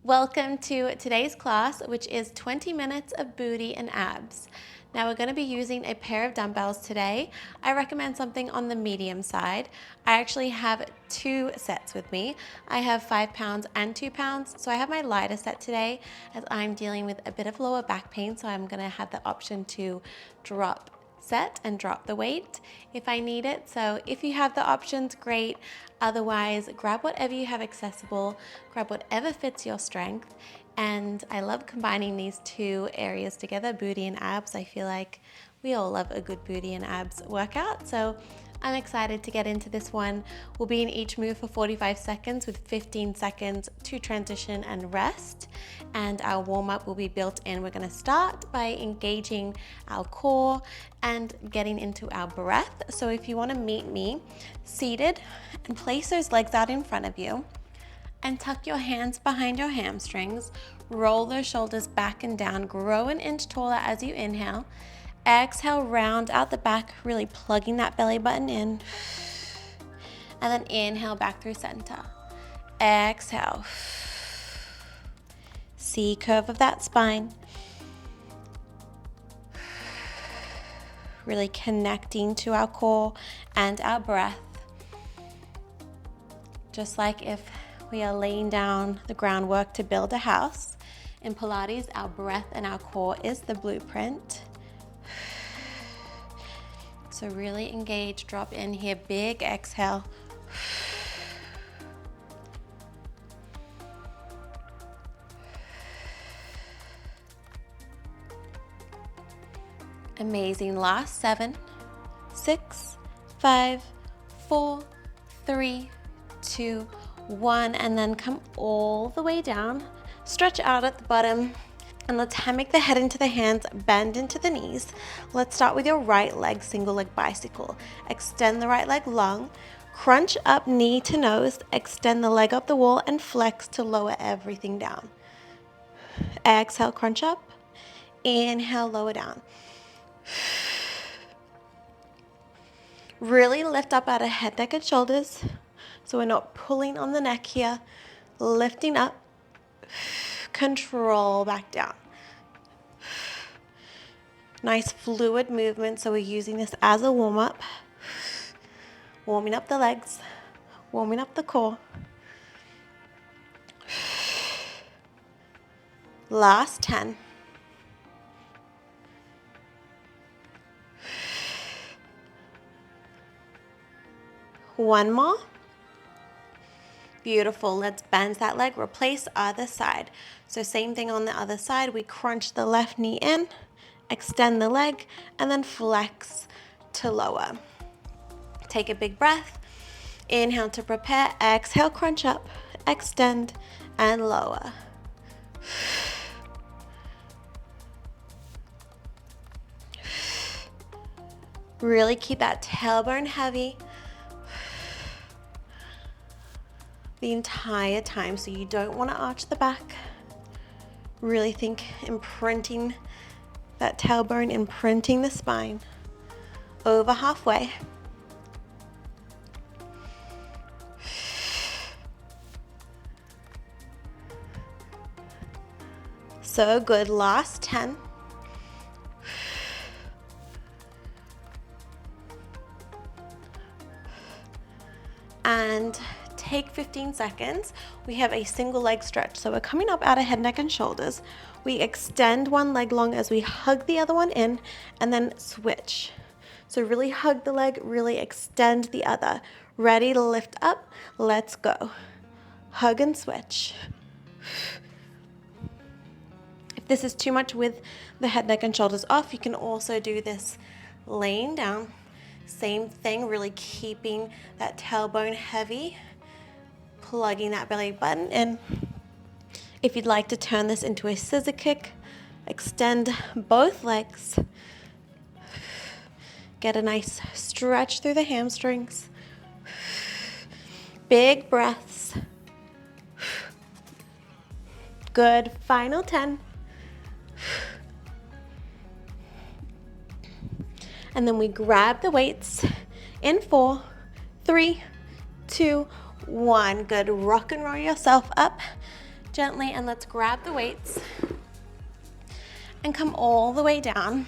Welcome to today's class, which is 20 minutes of booty and abs. Now we're going to be using a pair of dumbbells today. I recommend something on the medium side. I actually have two sets with me. I have 5 pounds and 2 pounds. So I have my lighter set today as I'm dealing with a bit of lower back pain. So I'm going to have the option to drop set and drop the weight if I need it. So if you have the options, great. Otherwise, grab whatever you have accessible, grab whatever fits your strength. And I love combining these two areas together, booty and abs. I feel like we all love a good booty and abs workout. So I'm excited to get into this one. We'll be in each move for 45 seconds with 15 seconds to transition and rest. And our warm-up will be built in. We're gonna start by engaging our core and getting into our breath. So if you wanna meet me seated and place those legs out in front of you and tuck your hands behind your hamstrings, roll those shoulders back and down, grow an inch taller as you inhale. Exhale, round out the back, really plugging that belly button in. And then inhale back through center. Exhale. C curve of that spine. Really connecting to our core and our breath. Just like if we are laying down the groundwork to build a house. In Pilates, our breath and our core is the blueprint. So really engage, drop in here, big exhale. Amazing, last 7, 6, 5, 4, 3, 2, 1, and then come all the way down. Stretch out at the bottom. And let's hammock the head into the hands, bend into the knees. Let's start with your right leg, single leg bicycle. Extend the right leg long, crunch up knee to nose, extend the leg up the wall and flex to lower everything down. Exhale, crunch up. Inhale, lower down. Really lift up out of head, neck, and shoulders. So we're not pulling on the neck here. Lifting up. Control back down. Nice fluid movement, so we're using this as a warm-up. Warming up the legs, warming up the core. Last 10. One more. Beautiful, let's bend that leg, replace other side. So same thing on the other side, we crunch the left knee in, extend the leg, and then flex to lower. Take a big breath, inhale to prepare, exhale, crunch up, extend, and lower. Really keep that tailbone heavy the entire time, so you don't want to arch the back. Really think imprinting that tailbone, imprinting the spine. Over halfway. So good, last 10. And take 15 seconds. We have a single leg stretch. So we're coming up out of head, neck, and shoulders. We extend one leg long as we hug the other one in and then switch. So really hug the leg, really extend the other. Ready to lift up? Let's go. Hug and switch. If this is too much with the head, neck, and shoulders off, you can also do this laying down. Same thing, really keeping that tailbone heavy. Plugging that belly button in. If you'd like to turn this into a scissor kick, extend both legs. Get a nice stretch through the hamstrings. Big breaths. Good, final 10. And then we grab the weights in 4, 3, 2, 1. Good, rock and roll yourself up. gently and let's grab the weights and come all the way down.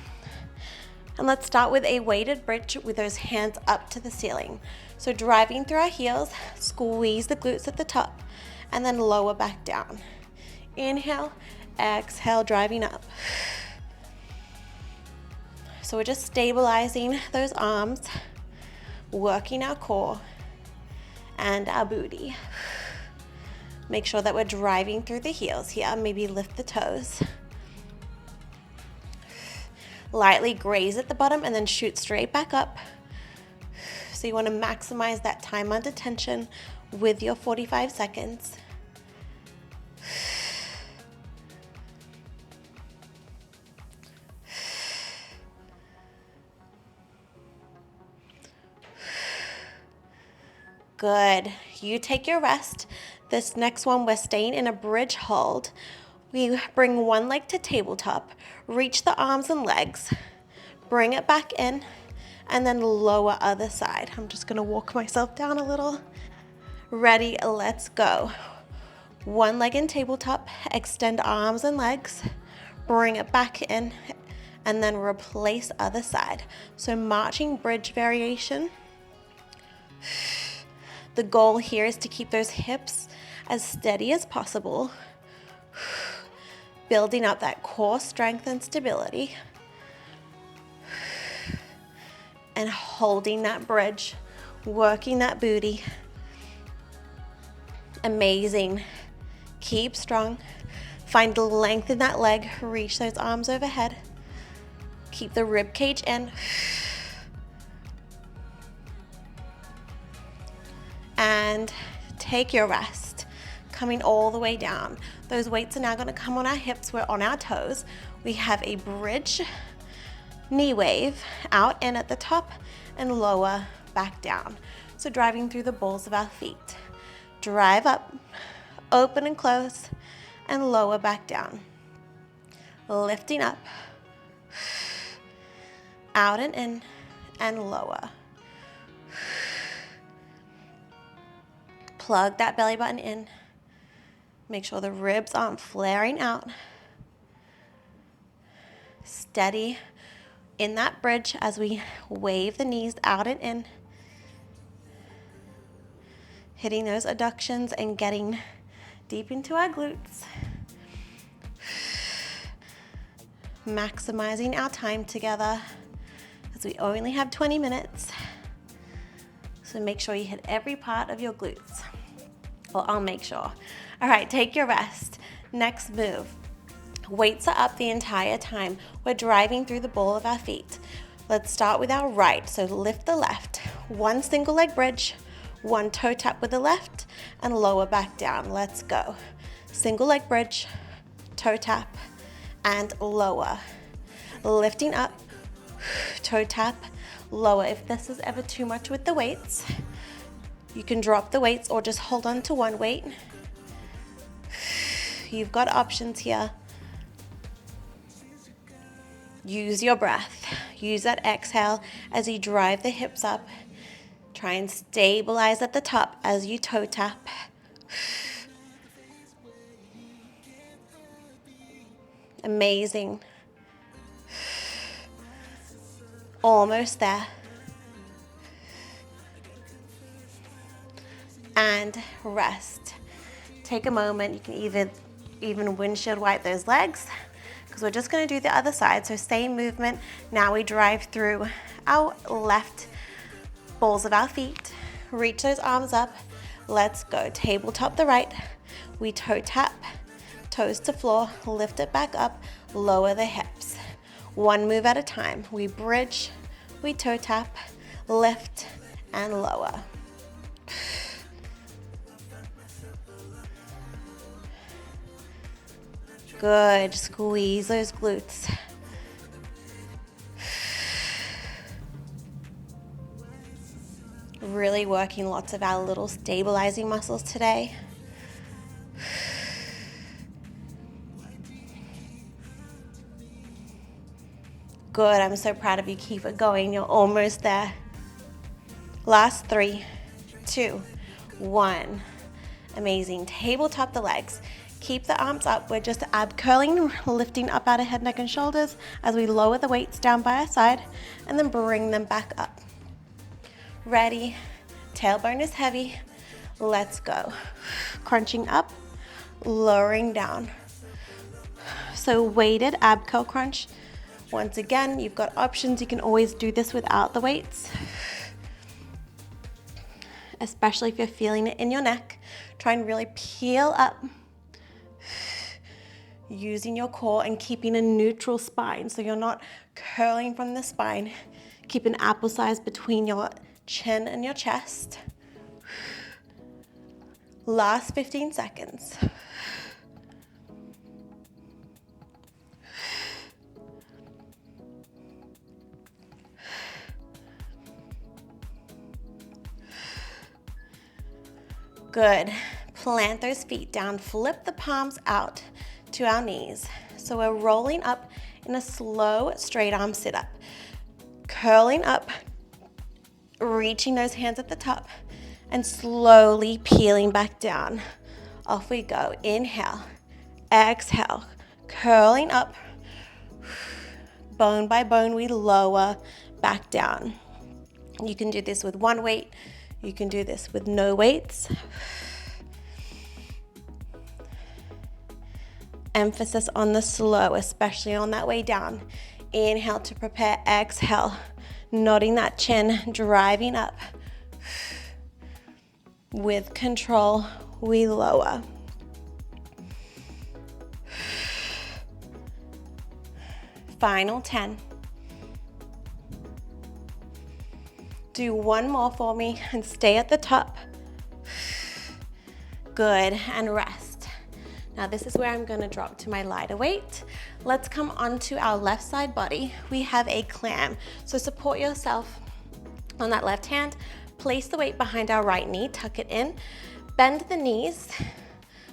And let's start with a weighted bridge with those hands up to the ceiling. So driving through our heels, squeeze the glutes at the top and then lower back down. Inhale, exhale, driving up. So we're just stabilizing those arms, working our core and our booty. Make sure that we're driving through the heels here. Maybe lift the toes. Lightly graze at the bottom and then shoot straight back up. So you want to maximize that time under tension with your 45 seconds. Good. You take your rest. This next one, we're staying in a bridge hold. We bring one leg to tabletop, reach the arms and legs, bring it back in, and then lower other side. I'm just gonna walk myself down a little. Ready, let's go. One leg in tabletop, extend arms and legs, bring it back in, and then replace other side. So marching bridge variation. The goal here is to keep those hips as steady as possible, building up that core strength and stability, and holding that bridge, working that booty. Amazing. Keep strong. Find length in that leg, reach those arms overhead. Keep the rib cage in. And take your rest, coming all the way down. Those weights are now gonna come on our hips, we're on our toes. We have a bridge knee wave, out in at the top and lower back down. So driving through the balls of our feet. Drive up, open and close, and lower back down. Lifting up, out and in, and lower. Plug that belly button in. Make sure the ribs aren't flaring out. Steady in that bridge as we wave the knees out and in. Hitting those adductions and getting deep into our glutes. Maximizing our time together as we only have 20 minutes. So make sure you hit every part of your glutes. Well, I'll make sure. All right, take your rest. Next move. Weights are up the entire time. We're driving through the ball of our feet. Let's start with our right. So lift the left. One single leg bridge, one toe tap with the left, and lower back down. Let's go. Single leg bridge, toe tap, and lower. Lifting up, toe tap, lower. If this is ever too much with the weights, you can drop the weights or just hold on to one weight. You've got options here. Use your breath. Use that exhale as you drive the hips up. Try and stabilize at the top as you toe tap. Amazing. Almost there. And rest. Take a moment. You can even windshield wipe those legs because we're just going to do the other side. So same movement. Now we drive through our left balls of our feet. Reach those arms up. Let's go. Tabletop the right. We toe tap, toes to floor, lift it back up, lower the hips. One move at a time. We bridge, we toe tap, lift, and lower. Good. Squeeze those glutes. Really working lots of our little stabilizing muscles today. Good. I'm so proud of you. Keep it going. You're almost there. Last 3, 2, 1. Amazing. Tabletop the legs. Keep the arms up. We're just ab curling, lifting up out of head, neck, and shoulders as we lower the weights down by our side and then bring them back up. Ready, tailbone is heavy, let's go. Crunching up, lowering down. So weighted ab curl crunch. Once again, you've got options. You can always do this without the weights, especially if you're feeling it in your neck. Try and really peel up, using your core and keeping a neutral spine. So you're not curling from the spine. Keep an apple size between your chin and your chest. Last 15 seconds. Good. Plant those feet down, flip the palms out to our knees. So we're rolling up in a slow, straight arm sit-up. Curling up, reaching those hands at the top, and slowly peeling back down. Off we go. Inhale, exhale, curling up. Bone by bone, we lower back down. You can do this with one weight. You can do this with no weights. Emphasis on the slow, especially on that way down. Inhale to prepare, exhale, nodding that chin, driving up. With control, we lower. Final 10. Do one more for me and stay at the top. Good, and rest. Now this is where I'm gonna drop to my lighter weight. Let's come onto our left side body. We have a clam, so support yourself on that left hand. Place the weight behind our right knee, tuck it in. Bend the knees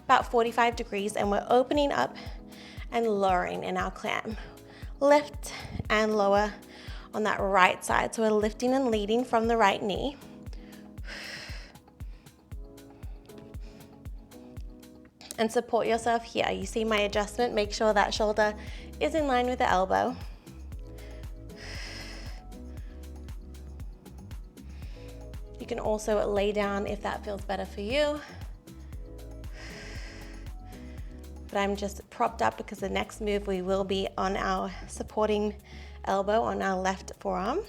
about 45 degrees, and we're opening up and lowering in our clam. Lift and lower on that right side. So we're lifting and leading from the right knee. And support yourself here. You see my adjustment? Make sure that shoulder is in line with the elbow. You can also lay down if that feels better for you. But I'm just propped up because the next move we will be on our supporting elbow on our left forearm.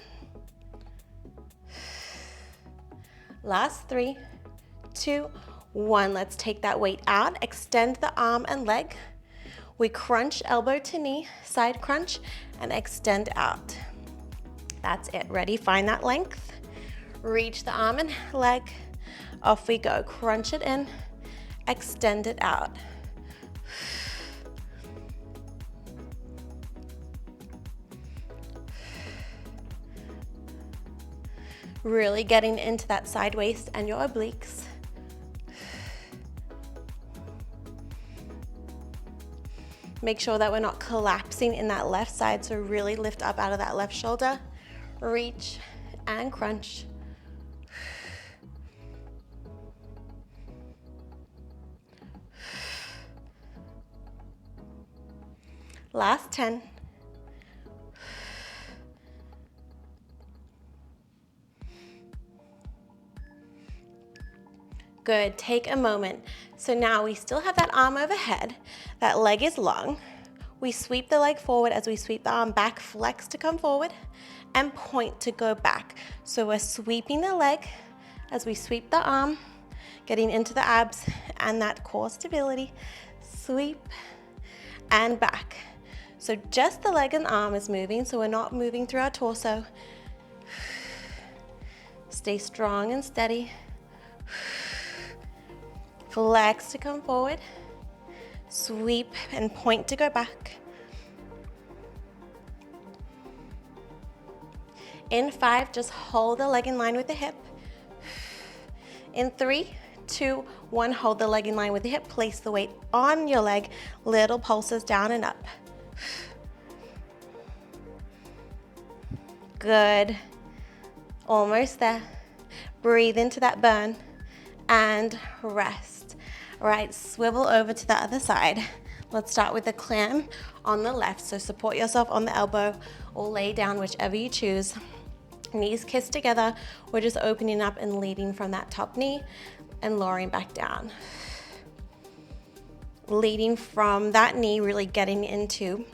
Last 3, 2, 1. Let's take that weight out. Extend the arm and leg. We crunch elbow to knee, side crunch, and extend out. That's it. Ready? Find that length. Reach the arm and leg. Off we go. Crunch it in, extend it out. Really getting into that side waist and your obliques. Make sure that we're not collapsing in that left side, so really lift up out of that left shoulder. Reach and crunch. Last 10. Good, take a moment. So now we still have that arm overhead, that leg is long. We sweep the leg forward as we sweep the arm back, flex to come forward, and point to go back. So we're sweeping the leg as we sweep the arm, getting into the abs and that core stability. Sweep and back. So just the leg and arm is moving, so we're not moving through our torso. Stay strong and steady. Flex to come forward. Sweep and point to go back. In 5, just hold the leg in line with the hip. In 3, 2, 1, hold the leg in line with the hip. Place the weight on your leg. Little pulses down and up. Good. Almost there. Breathe into that burn and rest. All right, swivel over to the other side. Let's start with the clam on the left. So support yourself on the elbow or lay down, whichever you choose. Knees kiss together. We're just opening up and leading from that top knee and lowering back down. Leading from that knee, really getting into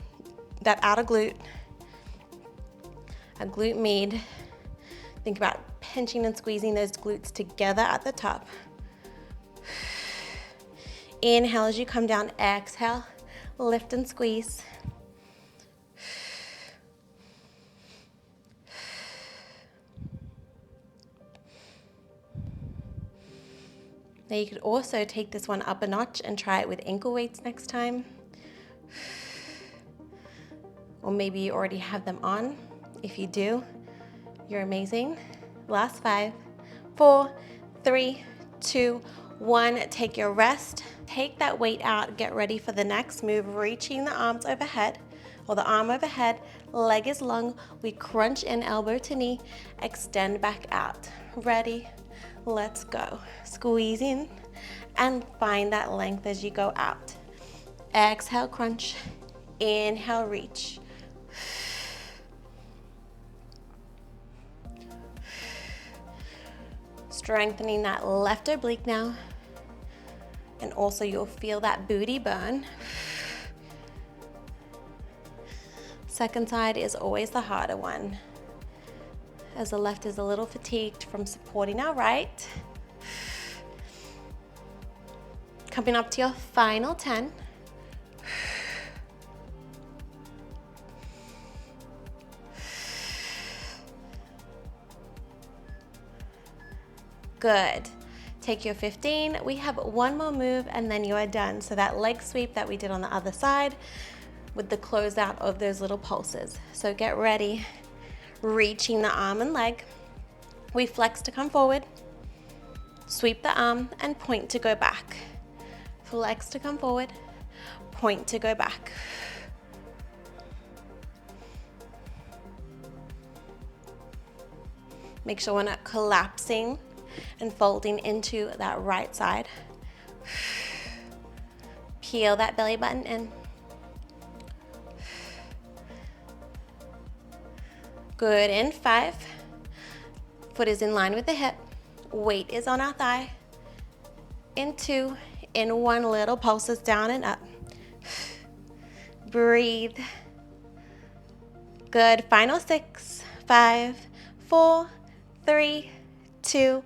that outer glute, a glute med. Think about pinching and squeezing those glutes together at the top. Inhale as you come down, exhale, lift and squeeze. Now you could also take this one up a notch and try it with ankle weights next time. Or maybe you already have them on. If you do, you're amazing. Last 5, 4, 3, 2, 1. Take your rest. Take that weight out. Get ready for the next move, reaching the arms overhead or the arm overhead. Leg is long. We crunch in elbow to knee. Extend back out. Ready? Let's go. Squeeze in and find that length as you go out. Exhale, crunch. Inhale, reach. Strengthening that left oblique now. And also you'll feel that booty burn. Second side is always the harder one, as the left is a little fatigued from supporting our right. Coming up to your final 10. Good. Take your 15. We have one more move and then you are done. So that leg sweep that we did on the other side with the closeout of those little pulses. So get ready. Reaching the arm and leg. We flex to come forward. Sweep the arm and point to go back. Flex to come forward. Point to go back. Make sure we're not collapsing and folding into that right side. Peel that belly button in. Good, in 5. Foot is in line with the hip. Weight is on our thigh. In 2, in 1, little pulses down and up. Breathe. Good, final 6, 5, 4, 3, 2,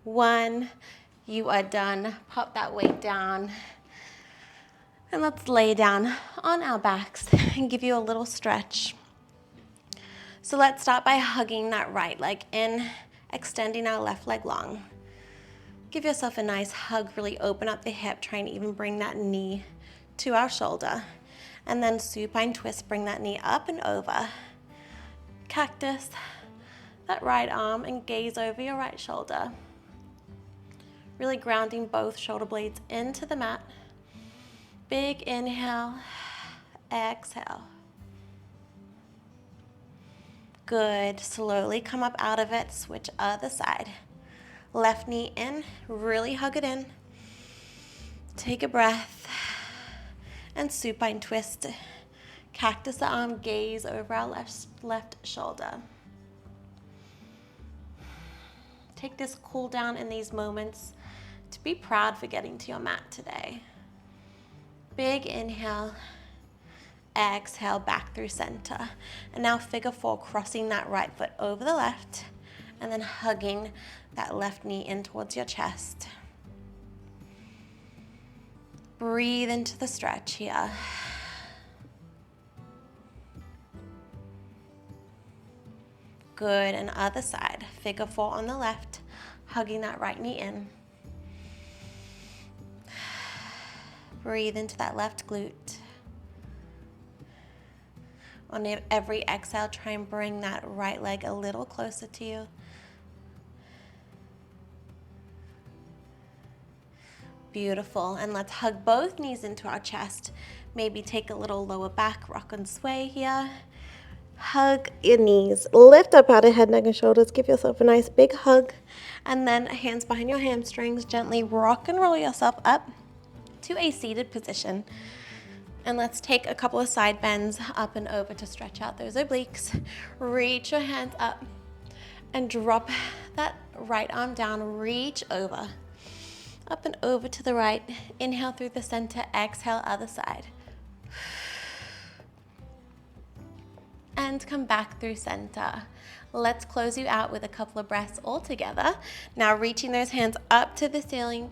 1. You are done. Pop that weight down. And let's lay down on our backs and give you a little stretch. So let's start by hugging that right leg in, extending our left leg long. Give yourself a nice hug, really open up the hip, trying to even bring that knee to our shoulder. And then supine twist, bring that knee up and over. Cactus, that right arm, and gaze over your right shoulder. Really grounding both shoulder blades into the mat. Big inhale, exhale. Good, slowly come up out of it, switch other side. Left knee in, really hug it in. Take a breath and supine twist. Cactus the arm, gaze over our left shoulder. Take this cool down in these moments to be proud for getting to your mat today. Big inhale, exhale back through center. And now figure 4, crossing that right foot over the left and then hugging that left knee in towards your chest. Breathe into the stretch here. Good, and other side. Figure 4 on the left, hugging that right knee in. Breathe into that left glute. On every exhale, try and bring that right leg a little closer to you. Beautiful, and let's hug both knees into our chest. Maybe take a little lower back, rock and sway here. Hug your knees, lift up out of head, neck, and shoulders. Give yourself a nice big hug. And then hands behind your hamstrings, gently rock and roll yourself up. to a seated position. And let's take a couple of side bends up and over to stretch out those obliques. Reach your hands up and drop that right arm down, reach over. Up and over to the right. Inhale through the center, exhale other side. And come back through center. Let's close you out with a couple of breaths all together. Now reaching those hands up to the ceiling.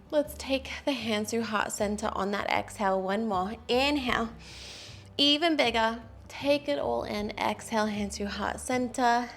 Let's take the hands through heart center on that exhale. One more. Inhale. Even bigger. Take it all in. Exhale, hands through heart center.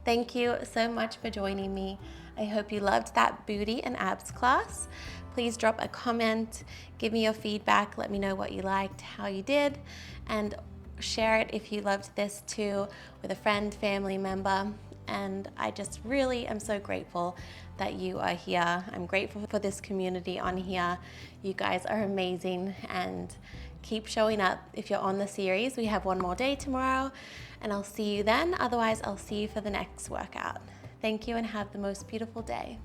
Thank you so much for joining me. I hope you loved that booty and abs class. Please drop a comment. Give me your feedback. Let me know what you liked, how you did, and share it if you loved this too with a friend, family member. And I just really am so grateful that you are here. I'm grateful for this community on here. You guys are amazing, and keep showing up. If you're on the series, we have one more day tomorrow, and I'll see you then. Otherwise, I'll see you for the next workout. Thank you and have the most beautiful day.